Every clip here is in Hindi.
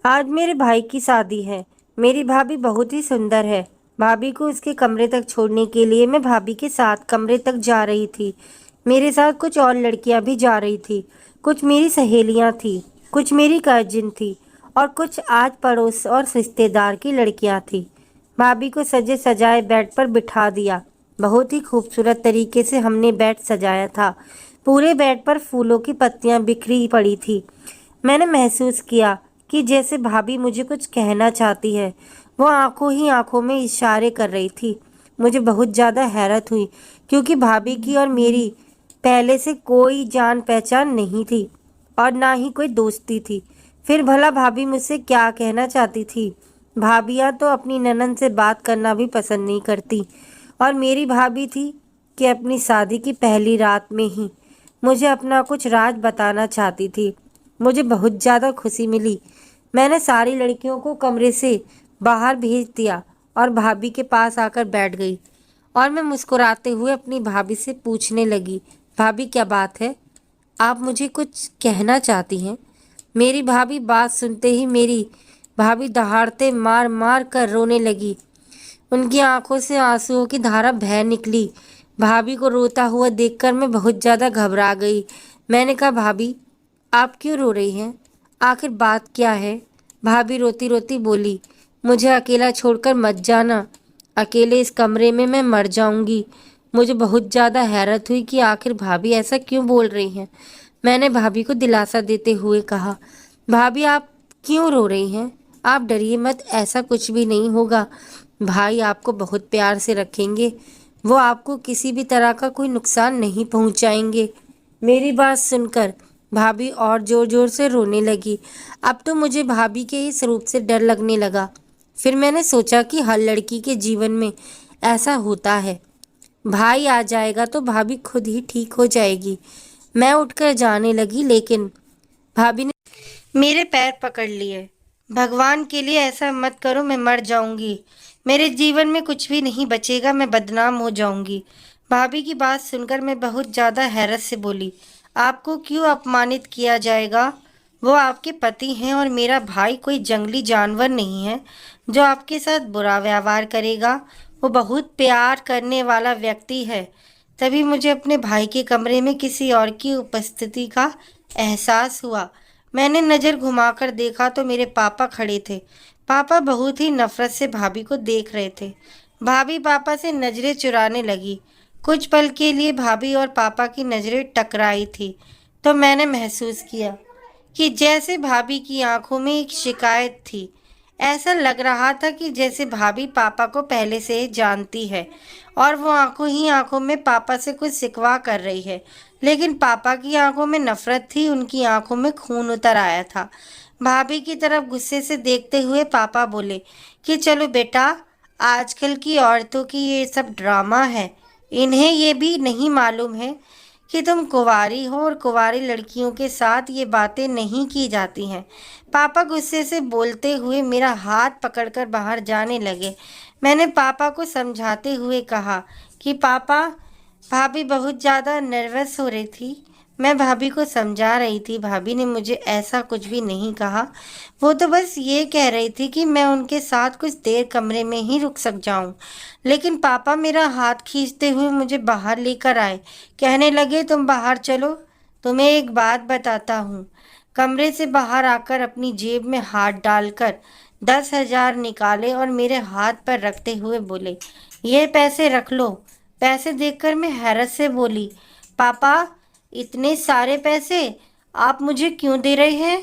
आज मेरे भाई की शादी है। मेरी भाभी बहुत ही सुंदर है। भाभी को उसके कमरे तक छोड़ने के लिए मैं भाभी के साथ कमरे तक जा रही थी। मेरे साथ कुछ और लड़कियां भी जा रही थी। कुछ मेरी सहेलियां थी, कुछ मेरी कजिन थी और कुछ आज पड़ोस और रिश्तेदार की लड़कियां थी। भाभी को सजे सजाए बेड पर बिठा दिया। बहुत ही खूबसूरत तरीके से हमने बेड सजाया था। पूरे बेड पर फूलों की पत्तियां बिखरी पड़ी थी। मैंने महसूस किया कि जैसे भाभी मुझे कुछ कहना चाहती है। वो आंखों ही आंखों में इशारे कर रही थी। मुझे बहुत ज़्यादा हैरत हुई क्योंकि भाभी की और मेरी पहले से कोई जान पहचान नहीं थी और ना ही कोई दोस्ती थी। फिर भला भाभी मुझसे क्या कहना चाहती थी? भाभियाँ तो अपनी ननद से बात करना भी पसंद नहीं करती और मेरी भाभी थी कि अपनी शादी की पहली रात में ही मुझे अपना कुछ राज बताना चाहती थी। मुझे बहुत ज़्यादा खुशी मिली। मैंने सारी लड़कियों को कमरे से बाहर भेज दिया और भाभी के पास आकर बैठ गई और मैं मुस्कुराते हुए अपनी भाभी से पूछने लगी, भाभी क्या बात है? आप मुझे कुछ कहना चाहती हैं? मेरी भाभी बात सुनते ही मेरी भाभी दहाड़ते मार मार कर रोने लगी। उनकी आंखों से आंसुओं की धारा बह निकली। भाभी को रोता हुआ देखकर मैं बहुत ज़्यादा घबरा गई। मैंने कहा, भाभी आप क्यों रो रही हैं? आखिर बात क्या है? भाभी रोती रोती बोली, मुझे अकेला छोड़कर मत जाना। अकेले इस कमरे में मैं मर जाऊंगी। मुझे बहुत ज़्यादा हैरत हुई कि आखिर भाभी ऐसा क्यों बोल रही हैं। मैंने भाभी को दिलासा देते हुए कहा, भाभी आप क्यों रो रही हैं? आप डरिए मत, ऐसा कुछ भी नहीं होगा। भाई आपको बहुत प्यार से रखेंगे। वो आपको किसी भी तरह का कोई नुकसान नहीं पहुंचाएंगे। मेरी बात सुनकर भाभी और जोर जोर से रोने लगी। अब तो मुझे भाभी के इस रूप से डर लगने लगा। फिर मैंने सोचा कि हर लड़की के जीवन में ऐसा होता है। भाई आ जाएगा तो भाभी खुद ही ठीक हो जाएगी। मैं उठकर जाने लगी लेकिन भाभी ने मेरे पैर पकड़ लिए। भगवान के लिए ऐसा मत करो, मैं मर जाऊंगी। मेरे जीवन में कुछ भी नहीं बचेगा, मैं बदनाम हो जाऊंगी। भाभी की बात सुनकर मैं बहुत ज़्यादा हैरत से बोली, आपको क्यों अपमानित किया जाएगा? वो आपके पति हैं और मेरा भाई कोई जंगली जानवर नहीं है जो आपके साथ बुरा व्यवहार करेगा। वो बहुत प्यार करने वाला व्यक्ति है। तभी मुझे अपने भाई के कमरे में किसी और की उपस्थिति का एहसास हुआ। मैंने नज़र घुमाकर देखा तो मेरे पापा खड़े थे। पापा बहुत ही नफरत से भाभी को देख रहे थे। भाभी पापा से नज़रें चुराने लगी। कुछ पल के लिए भाभी और पापा की नज़रें टकराई थी तो मैंने महसूस किया कि जैसे भाभी की आंखों में एक शिकायत थी। ऐसा लग रहा था कि जैसे भाभी पापा को पहले से ही जानती है और वो आंखों ही आंखों में पापा से कुछ शिकवा कर रही है। लेकिन पापा की आंखों में नफरत थी, उनकी आंखों में खून उतर आया था। भाभी की तरफ गुस्से से देखते हुए पापा बोले कि चलो बेटा, आजकल की औरतों की ये सब ड्रामा है। इन्हें ये भी नहीं मालूम है कि तुम कुंवारी हो और कुंवारी लड़कियों के साथ ये बातें नहीं की जाती हैं। पापा गुस्से से बोलते हुए मेरा हाथ पकड़कर बाहर जाने लगे। मैंने पापा को समझाते हुए कहा कि पापा, भाभी बहुत ज़्यादा नर्वस हो रही थी। मैं भाभी को समझा रही थी। भाभी ने मुझे ऐसा कुछ भी नहीं कहा। वो तो बस ये कह रही थी कि मैं उनके साथ कुछ देर कमरे में ही रुक सक जाऊं। लेकिन पापा मेरा हाथ खींचते हुए मुझे बाहर लेकर आए। कहने लगे, तुम बाहर चलो, तुम्हें एक बात बताता हूँ। कमरे से बाहर आकर अपनी जेब में हाथ डालकर 10,000 निकाले और मेरे हाथ पर रखते हुए बोले, ये पैसे रख लो। पैसे देखकर मैं हैरत से बोली, पापा इतने सारे पैसे आप मुझे क्यों दे रहे हैं?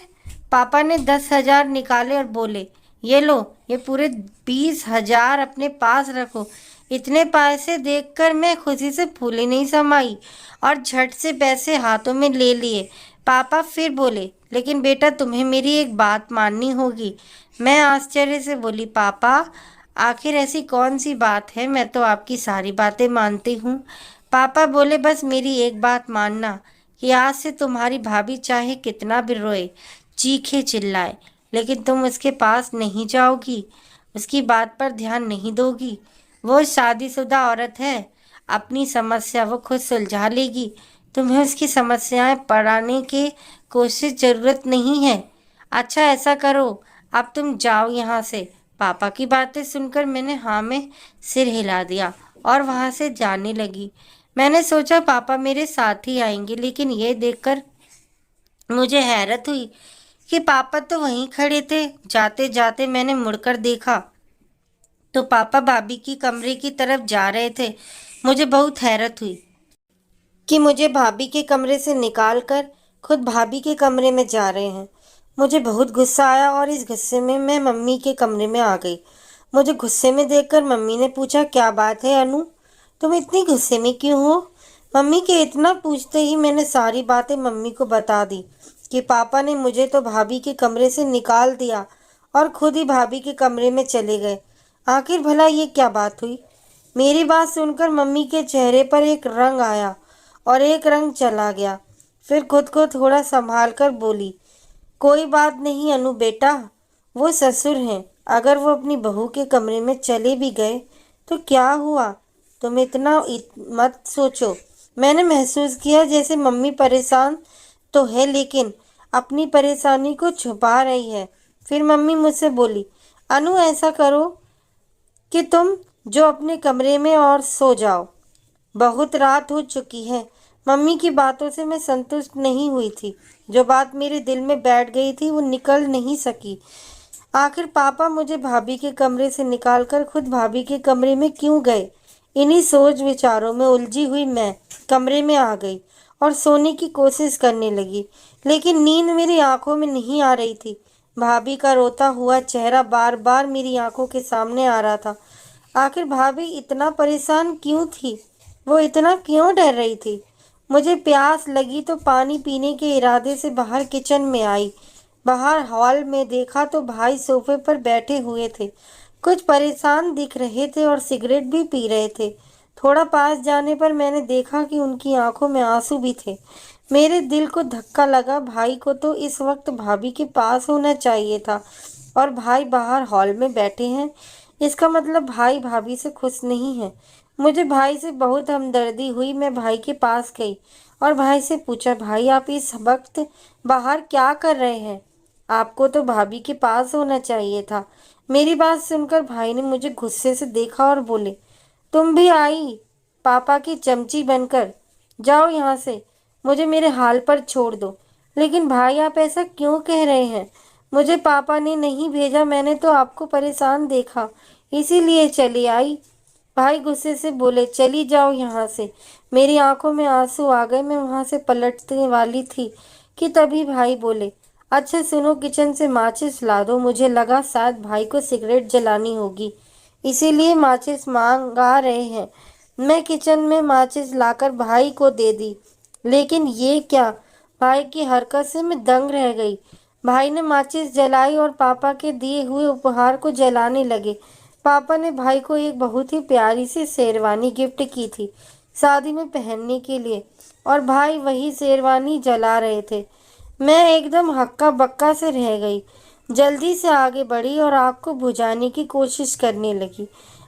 पापा ने 10,000 निकाले और बोले, ये लो, ये पूरे 20,000 अपने पास रखो। इतने पैसे देखकर मैं खुशी से फूली नहीं समाई और झट से पैसे हाथों में ले लिए। पापा फिर बोले, लेकिन बेटा तुम्हें मेरी एक बात माननी होगी। मैं आश्चर्य से बोली, पापा आखिर ऐसी कौन सी बात है? मैं तो आपकी सारी बातें मानती हूँ। पापा बोले, बस मेरी एक बात मानना कि आज से तुम्हारी भाभी चाहे कितना भी रोए, चीखे चिल्लाए, लेकिन तुम उसके पास नहीं जाओगी, उसकी बात पर ध्यान नहीं दोगी। वो शादीशुदा औरत है, अपनी समस्या वो खुद सुलझा लेगी। तुम्हें उसकी समस्याएं बढ़ाने की कोशिश ज़रूरत नहीं है। अच्छा ऐसा करो, अब तुम जाओ यहाँ से। पापा की बातें सुनकर मैंने हाँ में सिर हिला दिया और वहाँ से जाने लगी। मैंने सोचा पापा मेरे साथ ही आएंगे, लेकिन ये देखकर मुझे हैरत हुई कि पापा तो वहीं खड़े थे। जाते जाते मैंने मुड़कर देखा तो पापा भाभी की कमरे की तरफ जा रहे थे। मुझे बहुत हैरत हुई कि मुझे भाभी के कमरे से निकाल कर खुद भाभी के कमरे में जा रहे हैं। मुझे बहुत गुस्सा आया और इस गुस्से में मैं मम्मी के कमरे में आ गई। मुझे गुस्से में देखकर मम्मी ने पूछा, क्या बात है अनु, तुम इतनी गुस्से में क्यों हो? मम्मी के इतना पूछते ही मैंने सारी बातें मम्मी को बता दी कि पापा ने मुझे तो भाभी के कमरे से निकाल दिया और खुद ही भाभी के कमरे में चले गए। आखिर भला ये क्या बात हुई? मेरी बात सुनकर मम्मी के चेहरे पर एक रंग आया और एक रंग चला गया। फिर खुद को थोड़ा संभाल कर बोली, कोई बात नहीं अनु बेटा, वो ससुर हैं। अगर वो अपनी बहू के कमरे में चले भी गए तो क्या हुआ, तुम इतना मत सोचो। मैंने महसूस किया जैसे मम्मी परेशान तो है, लेकिन अपनी परेशानी को छुपा रही है। फिर मम्मी मुझसे बोली, अनु ऐसा करो कि तुम जो अपने कमरे में और सो जाओ, बहुत रात हो चुकी है। मम्मी की बातों से मैं संतुष्ट नहीं हुई थी। जो बात मेरे दिल में बैठ गई थी वो निकल नहीं सकी। आखिर पापा मुझे भाभी के कमरे से निकालकर खुद भाभी के कमरे में क्यों गए? इन्हीं सोच विचारों में उलझी हुई मैं कमरे में आ गई और सोने की कोशिश करने लगी, लेकिन नींद मेरी आंखों में नहीं आ रही थी। भाभी का रोता हुआ चेहरा बार बार मेरी आंखों के सामने आ रहा था। आखिर भाभी इतना परेशान क्यों थी? वो इतना क्यों डर रही थी? मुझे प्यास लगी तो पानी पीने के इरादे से बाहर किचन में आई। बाहर हॉल में देखा तो भाई सोफे पर बैठे हुए थे, कुछ परेशान दिख रहे थे और सिगरेट भी पी रहे थे। थोड़ा पास जाने पर मैंने देखा कि उनकी आंखों में आंसू भी थे। मेरे दिल को धक्का लगा। भाई को तो इस वक्त भाभी के पास होना चाहिए था और भाई बाहर हॉल में बैठे हैं। इसका मतलब भाई भाभी से खुश नहीं है। मुझे भाई से बहुत हमदर्दी हुई। मैं भाई के पास गई और भाई से पूछा, भाई आप इस वक्त बाहर क्या कर रहे हैं? आपको तो भाभी के पास होना चाहिए था। मेरी बात सुनकर भाई ने मुझे गुस्से से देखा और बोले, तुम भी आई पापा की चमची बनकर? जाओ यहाँ से, मुझे मेरे हाल पर छोड़ दो। लेकिन भाई आप ऐसा क्यों कह रहे हैं? मुझे पापा ने नहीं भेजा, मैंने तो आपको परेशान देखा इसीलिए चली आई। भाई गुस्से से बोले, चली जाओ यहाँ से। मेरी आंखों में आंसू आ गए। मैं वहाँ से पलटने वाली थी कि तभी भाई बोले, अच्छा सुनो, किचन से माचिस ला दो। मुझे लगा शायद भाई को सिगरेट जलानी होगी, इसीलिए माचिस मांगा रहे हैं। मैं किचन में माचिस लाकर भाई को दे दी, लेकिन ये क्या? भाई की हरकत से मैं दंग रह गई। भाई ने माचिस जलाई और पापा के दिए हुए उपहार को जलाने लगे। पापा ने भाई को एक बहुत ही प्यारी सी शेरवानी गिफ्ट की थी शादी में पहनने के लिए, और भाई वही शेरवानी जला रहे थे। मैं एकदम हक्का बक्का से रह गई। जल्दी से आगे बढ़ी और आग को बुझाने की कोशिश करने लगी।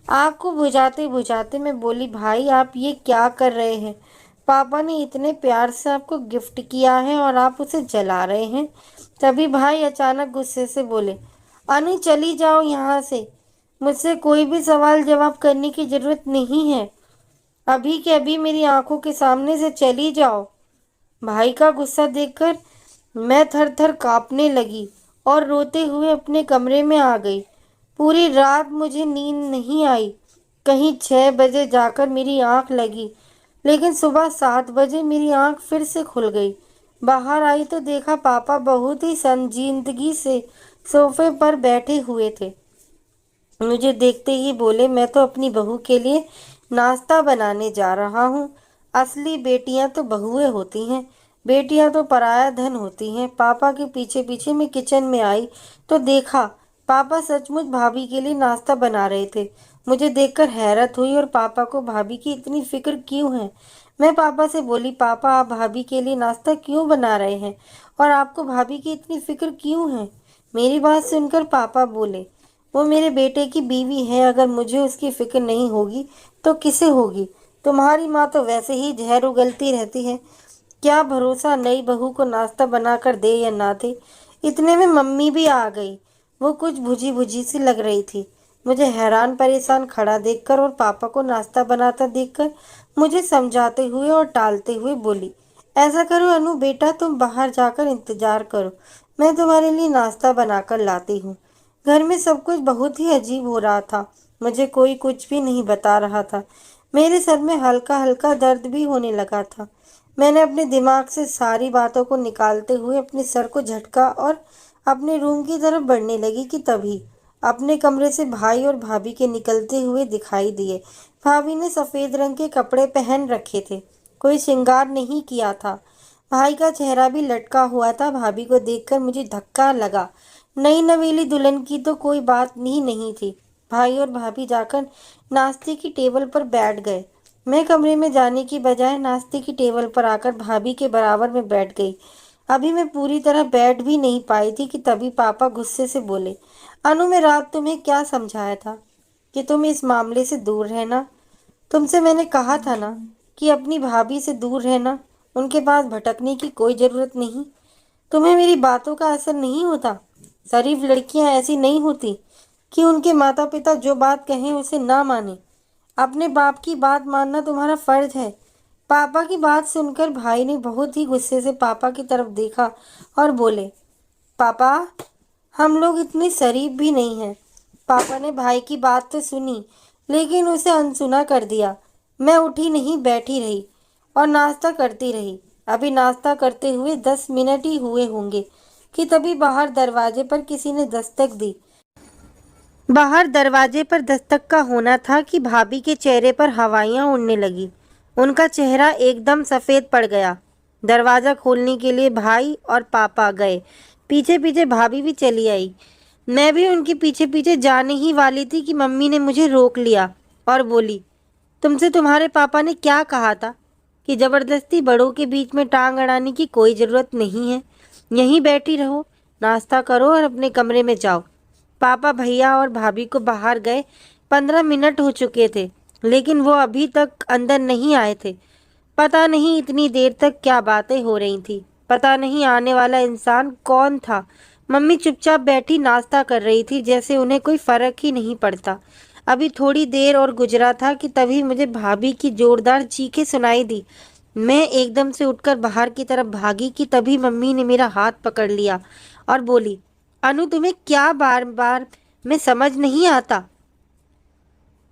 आग को बुझाते बुझाते मैं बोली, भाई आप ये क्या कर रहे हैं? पापा ने इतने प्यार से आपको गिफ्ट किया है और आप उसे जला रहे हैं। तभी भाई अचानक गुस्से से बोले, अनु चली जाओ यहाँ से। मुझसे कोई भी सवाल जवाब करने की जरूरत नहीं है। अभी के अभी मेरी आंखों के सामने से चली जाओ। भाई का गुस्सा देखकर मैं थर थर कांपने लगी और रोते हुए अपने कमरे में आ गई। पूरी रात मुझे नींद नहीं आई। कहीं 6 बजे जाकर मेरी आंख लगी, लेकिन सुबह 7 बजे मेरी आंख फिर से खुल गई। बाहर आई तो देखा पापा बहुत ही संजीदगी से सोफे पर बैठे हुए थे। मुझे देखते ही बोले, मैं तो अपनी बहू के लिए नाश्ता बनाने जा रहा हूँ। असली बेटियां तो बहुएं होती हैं, बेटियां तो पराया धन होती हैं। पापा के पीछे पीछे मैं किचन में आई तो देखा पापा सचमुच भाभी के लिए नाश्ता बना रहे थे। मुझे देखकर हैरत हुई और पापा को भाभी की इतनी फिक्र क्यों है? मैं पापा से बोली, पापा आप भाभी के लिए नाश्ता क्यों बना रहे हैं और आपको भाभी की इतनी फिक्र क्यों है? मेरी बात सुनकर पापा बोले, वो मेरे बेटे की बीवी है, अगर मुझे उसकी फिक्र नहीं होगी तो किसे होगी? तुम्हारी माँ तो वैसे ही जहर उगलती रहती है, क्या भरोसा नई बहू को नाश्ता बनाकर दे या ना दे। इतने में मम्मी भी आ गई। वो कुछ बुझी बुझी सी लग रही थी। मुझे हैरान परेशान खड़ा देखकर और पापा को नाश्ता बनाता देखकर मुझे समझाते हुए और टालते हुए बोली, ऐसा करो अनु बेटा, तुम बाहर जाकर इंतजार करो, मैं तुम्हारे लिए नाश्ता बनाकर लाती हूँ। घर में सब कुछ बहुत ही अजीब हो रहा था। मुझे कोई कुछ भी नहीं बता रहा था। मेरे सर में हल्का हल्का दर्द भी होने लगा था। मैंने अपने दिमाग से सारी बातों को निकालते हुए अपने सर को झटका और अपने रूम की तरफ बढ़ने लगी कि तभी अपने कमरे से भाई और भाभी के निकलते हुए दिखाई दिए। भाभी ने सफ़ेद रंग के कपड़े पहन रखे थे, कोई श्रृंगार नहीं किया था। भाई का चेहरा भी लटका हुआ था। भाभी को देखकर मुझे धक्का लगा। नई नवेली दुल्हन की तो कोई बात ही नहीं थी। भाई और भाभी जाकर नाश्ते की टेबल पर बैठ गए। मैं कमरे में जाने की बजाय नाश्ते की टेबल पर आकर भाभी के बराबर में बैठ गई। अभी मैं पूरी तरह बैठ भी नहीं पाई थी कि तभी पापा गुस्से से बोले, अनु मैं रात तुम्हें क्या समझाया था कि तुम इस मामले से दूर रहना। तुमसे मैंने कहा था ना कि अपनी भाभी से दूर रहना, उनके पास भटकने की कोई ज़रूरत नहीं। तुम्हें मेरी बातों का असर नहीं होता। शरीफ लड़कियां ऐसी नहीं होती कि उनके माता पिता जो बात कहें उसे ना माने। अपने बाप की बात मानना तुम्हारा फर्ज है। पापा की बात सुनकर भाई ने बहुत ही गुस्से से पापा की तरफ देखा और बोले, पापा हम लोग इतने शरीफ भी नहीं हैं। पापा ने भाई की बात तो सुनी लेकिन उसे अनसुना कर दिया। मैं उठी नहीं, बैठी रही और नाश्ता करती रही। अभी नाश्ता करते हुए 10 मिनट ही हुए होंगे कि तभी बाहर दरवाजे पर किसी ने दस्तक दी। बाहर दरवाजे पर दस्तक का होना था कि भाभी के चेहरे पर हवाइयाँ उड़ने लगी। उनका चेहरा एकदम सफ़ेद पड़ गया। दरवाज़ा खोलने के लिए भाई और पापा गए। पीछे पीछे भाभी भी चली आई। मैं भी उनके पीछे पीछे जाने ही वाली थी कि मम्मी ने मुझे रोक लिया और बोली, तुमसे तुम्हारे पापा ने क्या कहा था कि ज़बरदस्ती बड़ों के बीच में टांग अड़ाने की कोई ज़रूरत नहीं है। यहीं बैठी रहो, नाश्ता करो और अपने कमरे में जाओ। पापा भैया और भाभी को बाहर गए 15 मिनट हो चुके थे लेकिन वो अभी तक अंदर नहीं आए थे। पता नहीं इतनी देर तक क्या बातें हो रही थी। पता नहीं आने वाला इंसान कौन था। मम्मी चुपचाप बैठी नाश्ता कर रही थी जैसे उन्हें कोई फ़र्क ही नहीं पड़ता। अभी थोड़ी देर और गुजरा था कि तभी मुझे भाभी की जोरदार चीखें सुनाई दी। मैं एकदम से उठकर बाहर की तरफ भागी कि तभी मम्मी ने मेरा हाथ पकड़ लिया और बोली, अनु तुम्हें क्या बार बार मैं समझ नहीं आता।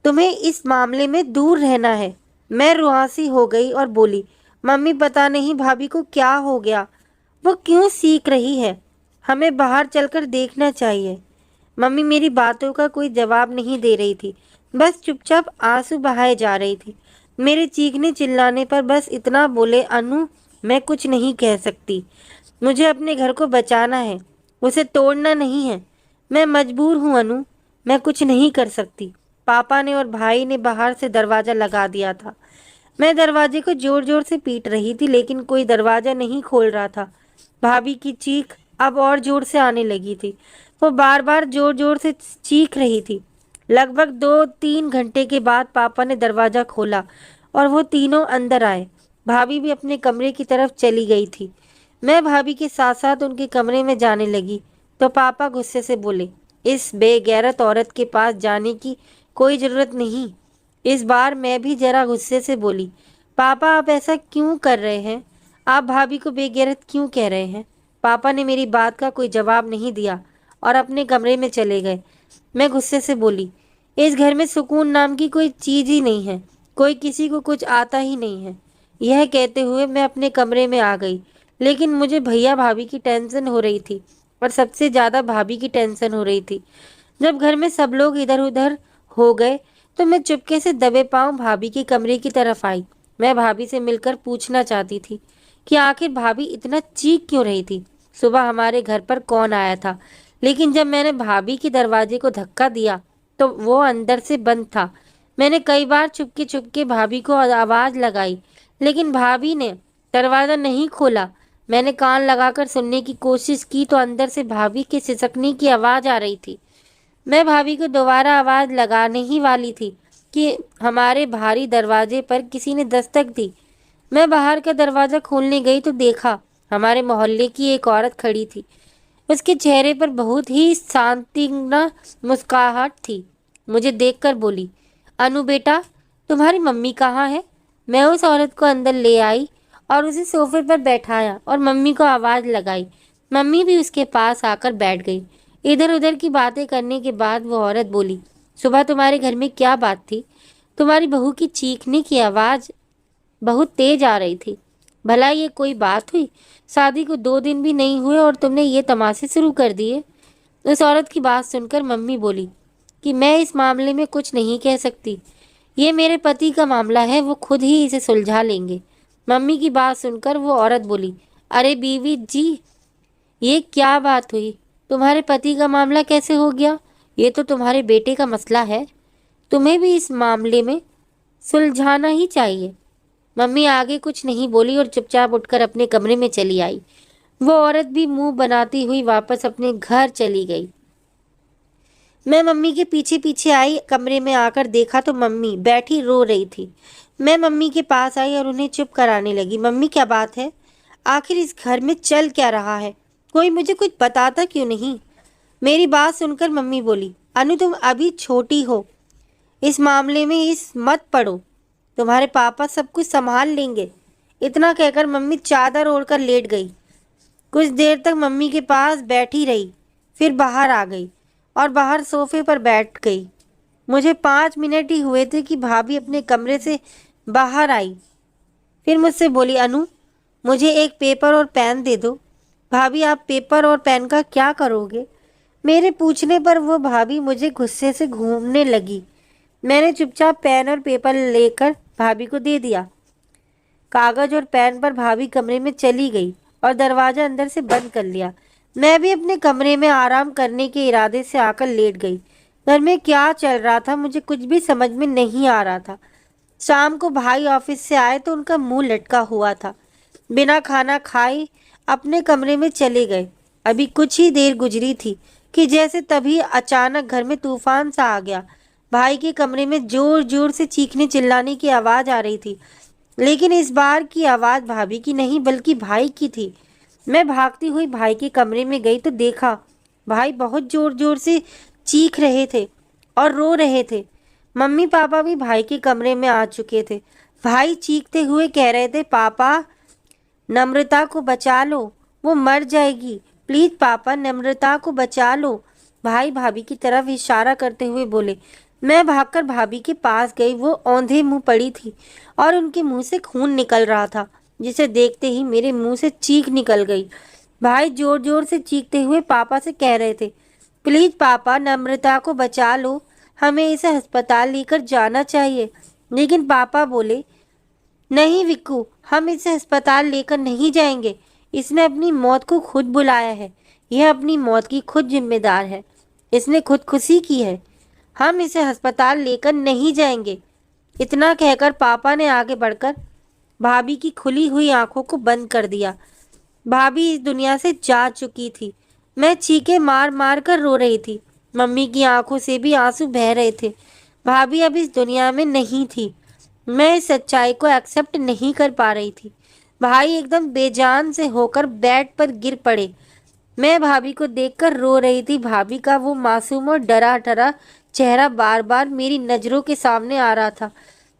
तुम्हें इस मामले में दूर रहना है। मैं रुआसी हो गई और बोली, मम्मी पता नहीं भाभी को क्या हो गया, वो क्यों सीख रही है, हमें बाहर चलकर देखना चाहिए। मम्मी मेरी बातों का कोई जवाब नहीं दे रही थी, बस चुपचाप आंसू बहाए जा रही थी। मेरे चीखने चिल्लाने पर बस इतना बोले, अनु मैं कुछ नहीं कह सकती, मुझे अपने घर को बचाना है, उसे तोड़ना नहीं है। मैं मजबूर हूँ अनु, मैं कुछ नहीं कर सकती। पापा ने और भाई ने बाहर से दरवाज़ा लगा दिया था। मैं दरवाजे को ज़ोर ज़ोर से पीट रही थी लेकिन कोई दरवाज़ा नहीं खोल रहा था। भाभी की चीख अब और ज़ोर से आने लगी थी। वो बार बार ज़ोर ज़ोर से चीख रही थी। लगभग 2-3 घंटे के बाद पापा ने दरवाज़ा खोला और वो तीनों अंदर आए। भाभी भी अपने कमरे की तरफ चली गई थी। मैं भाभी के साथ साथ उनके कमरे में जाने लगी तो पापा गुस्से से बोले, इस बेगैरत औरत के पास जाने की कोई ज़रूरत नहीं। इस बार मैं भी ज़रा गुस्से से बोली, पापा आप ऐसा क्यों कर रहे हैं? आप भाभी को बेगैरत क्यों कह रहे हैं? पापा ने मेरी बात का कोई जवाब नहीं दिया और अपने कमरे में चले गए। मैं गुस्से से बोली, इस घर में सुकून नाम की कोई चीज़ ही नहीं है, कोई किसी को कुछ आता ही नहीं है। यह कहते हुए मैं अपने कमरे में आ गई लेकिन मुझे भैया भाभी की टेंशन हो रही थी और सबसे ज़्यादा भाभी की टेंशन हो रही थी। जब घर में सब लोग इधर उधर हो गए तो मैं चुपके से दबे पांव भाभी के कमरे की तरफ आई। मैं भाभी से मिलकर पूछना चाहती थी कि आखिर भाभी इतना चीख क्यों रही थी। सुबह हमारे घर पर कौन आया था, लेकिन जब मैंने भाभी के दरवाजे को धक्का दिया तो वो अंदर से बंद था। मैंने कई बार चुपके चुपके भाभी को आवाज़ लगाई लेकिन भाभी ने दरवाज़ा नहीं खोला। मैंने कान लगाकर सुनने की कोशिश की तो अंदर से भाभी के सिसकने की आवाज़ आ रही थी। मैं भाभी को दोबारा आवाज़ लगाने ही वाली थी कि हमारे भारी दरवाजे पर किसी ने दस्तक दी। मैं बाहर का दरवाज़ा खोलने गई तो देखा हमारे मोहल्ले की एक औरत खड़ी थी। उसके चेहरे पर बहुत ही शांतिपूर्ण मुस्कुराहट थी। मुझे देखकर बोली, अनु बेटा, तुम्हारी मम्मी कहाँ है? मैं उस औरत को अंदर ले आई और उसे सोफे पर बैठाया और मम्मी को आवाज़ लगाई। मम्मी भी उसके पास आकर बैठ गई। इधर उधर की बातें करने के बाद वो औरत बोली, सुबह तुम्हारे घर में क्या बात थी? तुम्हारी बहू की चीखने की आवाज़ बहुत तेज आ रही थी। भला ये कोई बात हुई? शादी को 2 दिन भी नहीं हुए और तुमने ये तमाशे शुरू कर दिए। उस औरत की बात सुनकर मम्मी बोली कि मैं इस मामले में कुछ नहीं कह सकती। ये मेरे पति का मामला है, वो खुद ही इसे सुलझा लेंगे। मम्मी की बात सुनकर वो औरत बोली, अरे बीवी जी, ये क्या बात हुई? तुम्हारे पति का मामला कैसे हो गया? ये तो तुम्हारे बेटे का मसला है। तुम्हें भी इस मामले में सुलझाना ही चाहिए। मम्मी आगे कुछ नहीं बोली और चुपचाप उठकर अपने कमरे में चली आई। वो औरत भी मुंह बनाती हुई वापस अपने घर चली गई। मैं मम्मी के पीछे पीछे आई। कमरे में आकर देखा तो मम्मी बैठी रो रही थी। मैं मम्मी के पास आई और उन्हें चुप कराने लगी। मम्मी, क्या बात है? आखिर इस घर में चल क्या रहा है? कोई मुझे कुछ बताता क्यों नहीं? मेरी बात सुनकर मम्मी बोली, अनु तुम अभी छोटी हो, इस मामले में इस मत पड़ो। तुम्हारे पापा सब कुछ संभाल लेंगे। इतना कहकर मम्मी चादर ओढ़कर लेट गई। कुछ देर तक मम्मी के पास बैठी रही, फिर बाहर आ गई और बाहर सोफे पर बैठ गई। मुझे 5 मिनट ही हुए थे कि भाभी अपने कमरे से बाहर आई। फिर मुझसे बोली, अनु मुझे एक पेपर और पेन दे दो। भाभी, आप पेपर और पेन का क्या करोगे? मेरे पूछने पर वो भाभी मुझे गुस्से से घूमने लगी। मैंने चुपचाप पेन और पेपर लेकर भाभी को दे दिया। कागज और पेन पर भाभी कमरे में चली गई और दरवाजा अंदर से बंद कर लिया। मैं भी अपने कमरे में आराम करने के इरादे से आकर लेट गई। घर में क्या चल रहा था मुझे कुछ भी समझ में नहीं आ रहा था। शाम को भाई ऑफिस से आए तो उनका मुंह लटका हुआ था। बिना खाना खाए अपने कमरे में चले गए। अभी कुछ ही देर गुजरी थी कि जैसे तभी अचानक घर में तूफान सा आ गया। भाई के कमरे में जोर जोर से चीखने चिल्लाने की आवाज़ आ रही थी, लेकिन इस बार की आवाज़ भाभी की नहीं बल्कि भाई की थी। मैं भागती हुई भाई के कमरे में गई तो देखा भाई बहुत जोर जोर से चीख रहे थे और रो रहे थे। मम्मी पापा भी भाई के कमरे में आ चुके थे। भाई चीखते हुए कह रहे थे, पापा नम्रता को बचा लो, वो मर जाएगी। प्लीज पापा नम्रता को बचा लो। भाई भाभी की तरफ इशारा करते हुए बोले। मैं भागकर भाभी के पास गई। वो औंधे मुंह पड़ी थी और उनके मुंह से खून निकल रहा था, जिसे देखते ही मेरे मुंह से चीख निकल गई। भाई जोर जोर से चीखते हुए पापा से कह रहे थे, प्लीज पापा नम्रता को बचा लो, हमें इसे अस्पताल लेकर जाना चाहिए। लेकिन पापा बोले, नहीं विक्कू, हम इसे अस्पताल लेकर नहीं जाएंगे। इसने अपनी मौत को खुद बुलाया है। यह अपनी मौत की खुद जिम्मेदार है। इसने खुदकुशी की है। हम इसे अस्पताल लेकर नहीं जाएंगे। इतना कहकर पापा ने आगे बढ़कर भाभी की खुली हुई आंखों को बंद कर दिया। भाभी इस दुनिया से जा चुकी थी। मैं चीखे मार मार कर रो रही थी। मम्मी की आंखों से भी आंसू बह रहे थे। भाभी अब इस दुनिया में नहीं थी। मैं इस सच्चाई को एक्सेप्ट नहीं कर पा रही थी। भाई एकदम बेजान से होकर बेड पर गिर पड़े। मैं भाभी को देखकर रो रही थी। भाभी का वो मासूम और डरा डरा चेहरा बार बार मेरी नज़रों के सामने आ रहा था।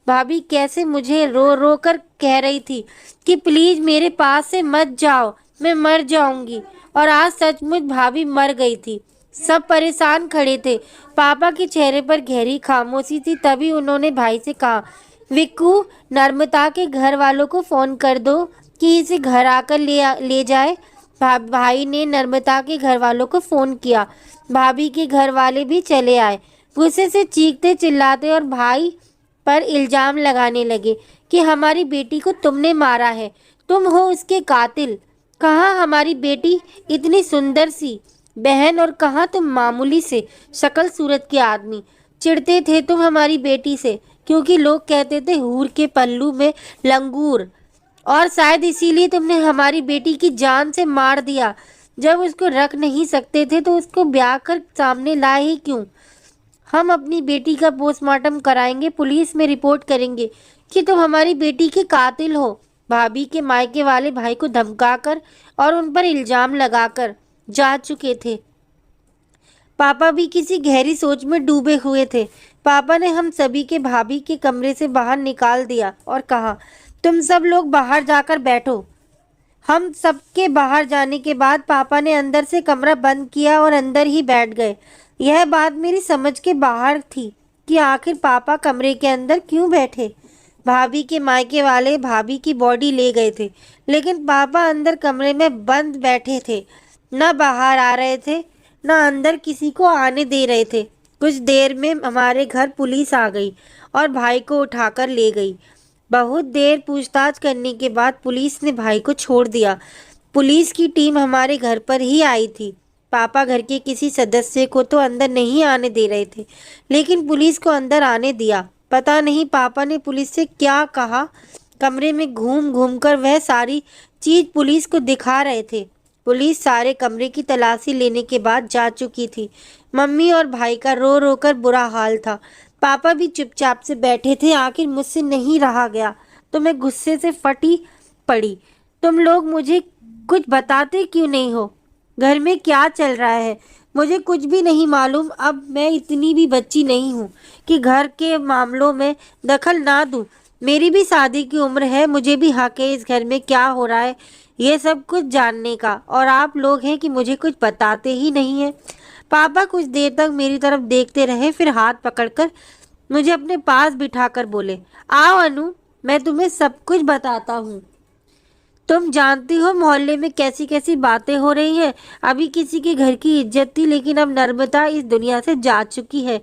भाभी कैसे मुझे रो रो कर कह रही थी कि प्लीज मेरे पास से मत जाओ, मैं मर जाऊंगी। और आज सचमुच भाभी मर गई थी। सब परेशान खड़े थे। पापा के चेहरे पर गहरी खामोशी थी। तभी उन्होंने भाई से कहा, विक्कू नर्मदा के घर वालों को फ़ोन कर दो कि इसे घर आकर ले जाए। भाई ने नर्मदा के घर वालों को फ़ोन किया। भाभी के घर वाले भी चले आए। गुस्से से चीखते चिल्लाते और भाई पर इल्ज़ाम लगाने लगे कि हमारी बेटी को तुमने मारा है, तुम हो उसके कातिल। कहाँ हमारी बेटी इतनी सुंदर सी बहन और कहाँ तुम मामूली से शक्ल सूरत के आदमी। चिढ़ते थे तुम हमारी बेटी से क्योंकि लोग कहते थे हूर के पल्लू में लंगूर, और शायद इसीलिए तुमने हमारी बेटी की जान से मार दिया। जब उसको रख नहीं सकते थे तो उसको ब्याह कर सामने लाए ही क्यों? हम अपनी बेटी का पोस्टमार्टम कराएंगे, पुलिस में रिपोर्ट करेंगे कि तुम हमारी बेटी के कातिल हो। भाभी के मायके वाले भाई को धमकाकर और उन पर इल्ज़ाम लगाकर जा चुके थे। पापा भी किसी गहरी सोच में डूबे हुए थे। पापा ने हम सभी के भाभी के कमरे से बाहर निकाल दिया और कहा, तुम सब लोग बाहर जाकर बैठो। हम सबके बाहर जाने के बाद पापा ने अंदर से कमरा बंद किया और अंदर ही बैठ गए। यह बात मेरी समझ के बाहर थी कि आखिर पापा कमरे के अंदर क्यों बैठे। भाभी के मायके वाले भाभी की बॉडी ले गए थे, लेकिन पापा अंदर कमरे में बंद बैठे थे। न बाहर आ रहे थे, न अंदर किसी को आने दे रहे थे। कुछ देर में हमारे घर पुलिस आ गई और भाई को उठाकर ले गई। बहुत देर पूछताछ करने के बाद पुलिस ने भाई को छोड़ दिया। पुलिस की टीम हमारे घर पर ही आई थी। पापा घर के किसी सदस्य को तो अंदर नहीं आने दे रहे थे, लेकिन पुलिस को अंदर आने दिया। पता नहीं पापा ने पुलिस से क्या कहा। कमरे में घूम घूम कर वह सारी चीज पुलिस को दिखा रहे थे। पुलिस सारे कमरे की तलाशी लेने के बाद जा चुकी थी। मम्मी और भाई का रो रो कर बुरा हाल था। पापा भी चुपचाप से बैठे थे। आखिर मुझसे नहीं रहा गया तो मैं गुस्से से फटी पड़ी। तुम लोग मुझे कुछ बताते क्यों नहीं हो? घर में क्या चल रहा है? मुझे कुछ भी नहीं मालूम। अब मैं इतनी भी बच्ची नहीं हूँ कि घर के मामलों में दखल ना दूँ। मेरी भी शादी की उम्र है। मुझे भी हक है इस घर में क्या हो रहा है ये सब कुछ जानने का, और आप लोग हैं कि मुझे कुछ बताते ही नहीं है। पापा कुछ देर तक मेरी तरफ देखते रहे, फिर हाथ पकड़कर मुझे अपने पास बिठाकर बोले, आओ अनु, मैं तुम्हें सब कुछ बताता हूँ। तुम जानती हो मोहल्ले में कैसी कैसी बातें हो रही हैं। अभी किसी के घर की इज्जत थी, लेकिन अब नर्मदा इस दुनिया से जा चुकी है।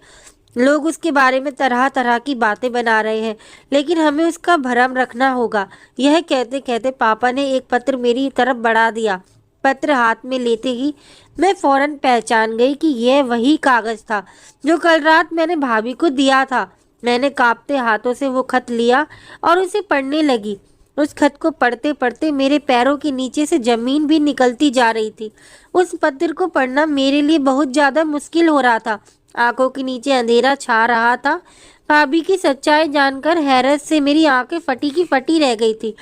लोग उसके बारे में तरह तरह की बातें बना रहे हैं, लेकिन हमें उसका भरम रखना होगा। यह कहते कहते पापा ने एक पत्र मेरी तरफ बढ़ा दिया। पत्र हाथ में लेते ही मैं फौरन पहचान गई कि यह वही कागज था जो कल रात मैंने भाभी को दिया था। मैंने कांपते हाथों से वो खत लिया और उसे पढ़ने लगी। उस खत को पढ़ते पढ़ते मेरे पैरों के नीचे से जमीन भी निकलती जा रही थी। उस पत्र को पढ़ना मेरे लिए बहुत ज़्यादा मुश्किल हो रहा था। आंखों के नीचे अंधेरा छा रहा था। भाभी की सच्चाई जानकर हैरत से मेरी आंखें फटी की फटी रह गई थी।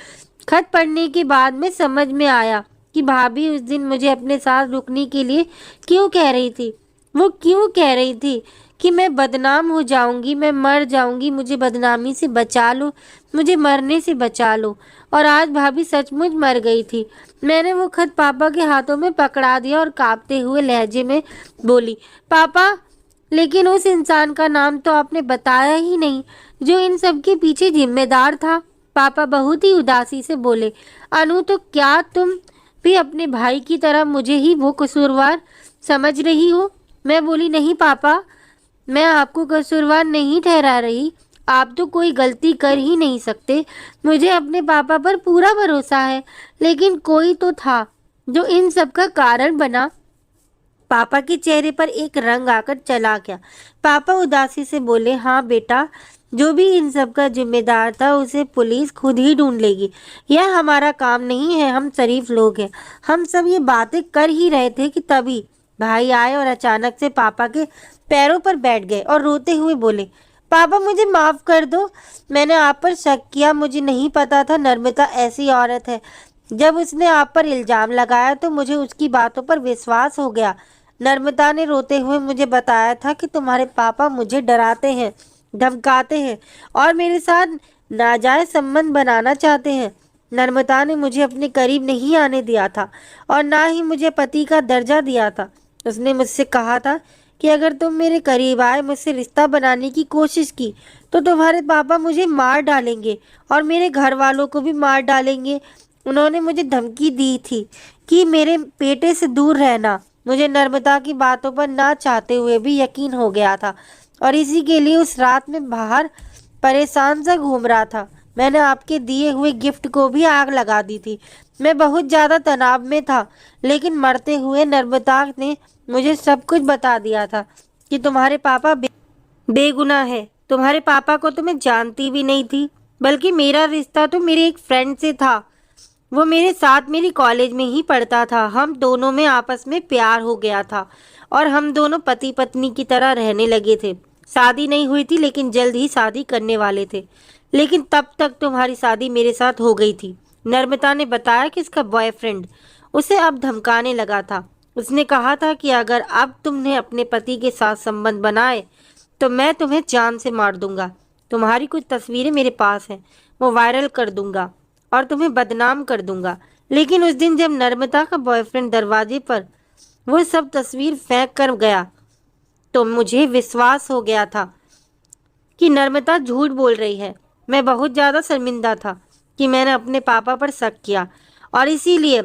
खत पढ़ने के बाद में समझ में आया कि भाभी उस दिन मुझे अपने साथ रुकने के लिए क्यों कह रही थी। वो क्यों कह रही थी कि मैं बदनाम हो जाऊंगी, मैं मर जाऊंगी, मुझे बदनामी से बचा लो, मुझे मरने से बचा लो। और आज भाभी सचमुच मर गई थी। मैंने वो खत पापा के हाथों में पकड़ा दिया और कांपते हुए लहजे में बोली, पापा, लेकिन उस इंसान का नाम तो आपने बताया ही नहीं जो इन सब के पीछे जिम्मेदार था। पापा बहुत ही उदासी से बोले, अनु, तो क्या तुम भी अपने भाई की तरह मुझे ही वो कसूरवार समझ रही हो? मैं बोली, नहीं पापा, मैं आपको कसूरवार नहीं ठहरा रही। आप तो कोई गलती कर ही नहीं सकते। मुझे अपने पापा पर पूरा भरोसा है, लेकिन कोई तो था जो इन सब का कारण बना। पापा के चेहरे पर एक रंग आकर चला गया। पापा उदासी से बोले, हाँ बेटा, जो भी इन सब का जिम्मेदार था उसे पुलिस खुद ही ढूंढ लेगी। यह हमारा काम नहीं है। हम शरीफ लोग हैं। हम सब ये बातें कर ही रहे थे कि तभी भाई आए और अचानक से पापा के पैरों पर बैठ गए और रोते हुए बोले, पापा, मुझे माफ़ कर दो। मैंने आप पर शक किया। मुझे नहीं पता था नर्मदा ऐसी औरत है। जब उसने आप पर इल्ज़ाम लगाया तो मुझे उसकी बातों पर विश्वास हो गया। नर्मदा ने रोते हुए मुझे बताया था कि तुम्हारे पापा मुझे डराते हैं, धमकाते हैं और मेरे साथ नाजायज संबंध बनाना चाहते हैं। नर्मदा ने मुझे अपने करीब नहीं आने दिया था और ना ही मुझे पति का दर्जा दिया था। उसने मुझसे कहा था कि अगर तुम मेरे करीब आए, मुझसे रिश्ता बनाने की कोशिश की, तो तुम्हारे पापा मुझे मार डालेंगे और मेरे घर वालों को भी मार डालेंगे। उन्होंने मुझे धमकी दी थी कि मेरे बेटे से दूर रहना। मुझे नर्मदा की बातों पर ना चाहते हुए भी यकीन हो गया था और इसी के लिए उस रात में बाहर परेशान सा घूम रहा था। मैंने आपके दिए हुए गिफ्ट को भी आग लगा दी थी। मैं बहुत ज़्यादा तनाव में था, लेकिन मरते हुए नर्मदा ने मुझे सब कुछ बता दिया था कि तुम्हारे पापा बेगुनाह है। तुम्हारे पापा को तो मैं जानती भी नहीं थी, बल्कि मेरा रिश्ता तो मेरे एक फ्रेंड से था। वो मेरे साथ मेरी कॉलेज में ही पढ़ता था। हम दोनों में आपस में प्यार हो गया था और हम दोनों पति पत्नी की तरह रहने लगे थे। शादी नहीं हुई थी, लेकिन जल्द ही शादी करने वाले थे। लेकिन तब तक तुम्हारी शादी मेरे साथ हो गई थी। नर्मदा ने बताया कि इसका बॉयफ्रेंड उसे अब धमकाने लगा था। उसने कहा था कि अगर अब तुमने अपने पति के साथ संबंध बनाए तो मैं तुम्हें जान से मार दूंगा। तुम्हारी कुछ तस्वीरें मेरे पास हैं, वो वायरल कर दूंगा और तुम्हें बदनाम कर दूंगा। लेकिन उस दिन जब नर्मदा का बॉयफ्रेंड दरवाजे पर वो सब तस्वीर फेंक कर गया तो मुझे विश्वास हो गया था कि नर्मदा झूठ बोल रही है। मैं बहुत ज़्यादा शर्मिंदा था कि मैंने अपने पापा पर शक किया और इसीलिए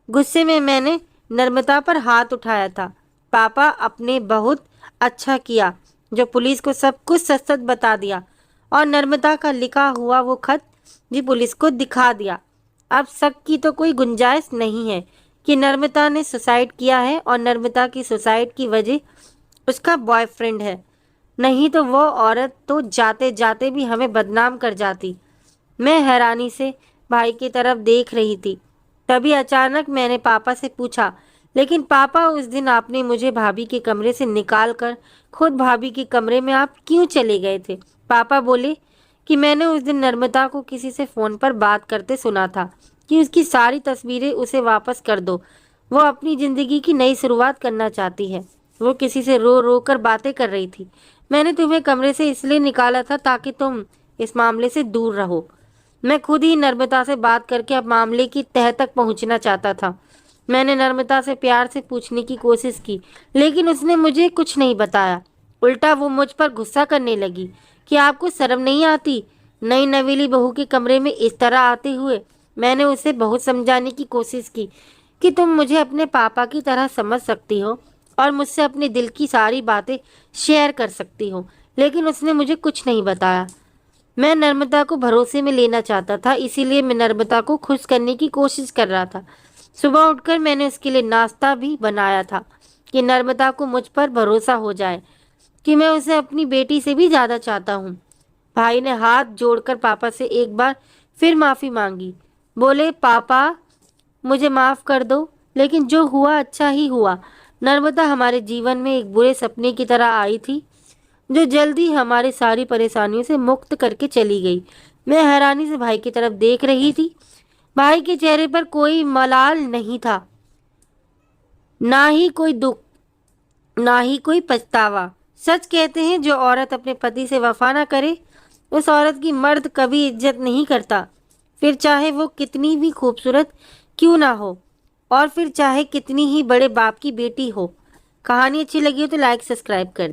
गुस्से में मैंने नर्मदा पर हाथ उठाया था। पापा आपने बहुत अच्छा किया जो पुलिस को सब कुछ सच सच बता दिया और नर्मदा का लिखा हुआ वो खत भी पुलिस को दिखा दिया। अब शक की तो कोई गुंजाइश नहीं है कि नर्मदा ने सुसाइड किया है और नर्मदा की सुसाइड की वजह उसका बॉयफ्रेंड है। नहीं तो वो औरत तो जाते जाते भी हमें बदनाम कर जाती। मैं हैरानी से भाई की तरफ देख रही थी। तभी अचानक मैंने पापा से पूछा, लेकिन पापा उस दिन आपने मुझे भाभी के कमरे से निकाल कर खुद भाभी के कमरे में आप क्यों चले गए थे? पापा बोले कि मैंने उस दिन नर्मदा को किसी से फ़ोन पर बात करते सुना था कि उसकी सारी तस्वीरें उसे वापस कर दो। वो अपनी ज़िंदगी की नई शुरुआत करना चाहती है। वो किसी से रो रो कर बातें कर रही थी। मैंने तुम्हें कमरे से इसलिए निकाला था ताकि तुम इस मामले से दूर रहो। मैं खुद ही नर्मदा से बात करके अब मामले की तह तक पहुंचना चाहता था। मैंने नर्मदा से प्यार से पूछने की कोशिश की, लेकिन उसने मुझे कुछ नहीं बताया। उल्टा वो मुझ पर गुस्सा करने लगी कि आपको शर्म नहीं आती नई नवेली बहू के कमरे में इस तरह आते हुए। मैंने उसे बहुत समझाने की कोशिश की कि तुम मुझे अपने पापा की तरह समझ सकती हो और मुझसे अपने दिल की सारी बातें शेयर कर सकती हो, लेकिन उसने मुझे कुछ नहीं बताया। मैं नर्मदा को भरोसे में लेना चाहता था, इसीलिए मैं नर्मदा को खुश करने की कोशिश कर रहा था। सुबह उठकर मैंने उसके लिए नाश्ता भी बनाया था कि नर्मदा को मुझ पर भरोसा हो जाए कि मैं उसे अपनी बेटी से भी ज़्यादा चाहता हूँ। भाई ने हाथ जोड़कर पापा से एक बार फिर माफ़ी मांगी। बोले, पापा मुझे माफ़ कर दो, लेकिन जो हुआ अच्छा ही हुआ। नर्मदा हमारे जीवन में एक बुरे सपने की तरह आई थी जो जल्दी हमारी सारी परेशानियों से मुक्त करके चली गई। मैं हैरानी से भाई की तरफ देख रही थी। भाई के चेहरे पर कोई मलाल नहीं था, ना ही कोई दुख, ना ही कोई पछतावा। सच कहते हैं, जो औरत अपने पति से वफा ना करे उस औरत की मर्द कभी इज्जत नहीं करता, फिर चाहे वो कितनी भी खूबसूरत क्यों ना हो और फिर चाहे कितनी ही बड़े बाप की बेटी हो। कहानी अच्छी लगी हो तो लाइक सब्सक्राइब कर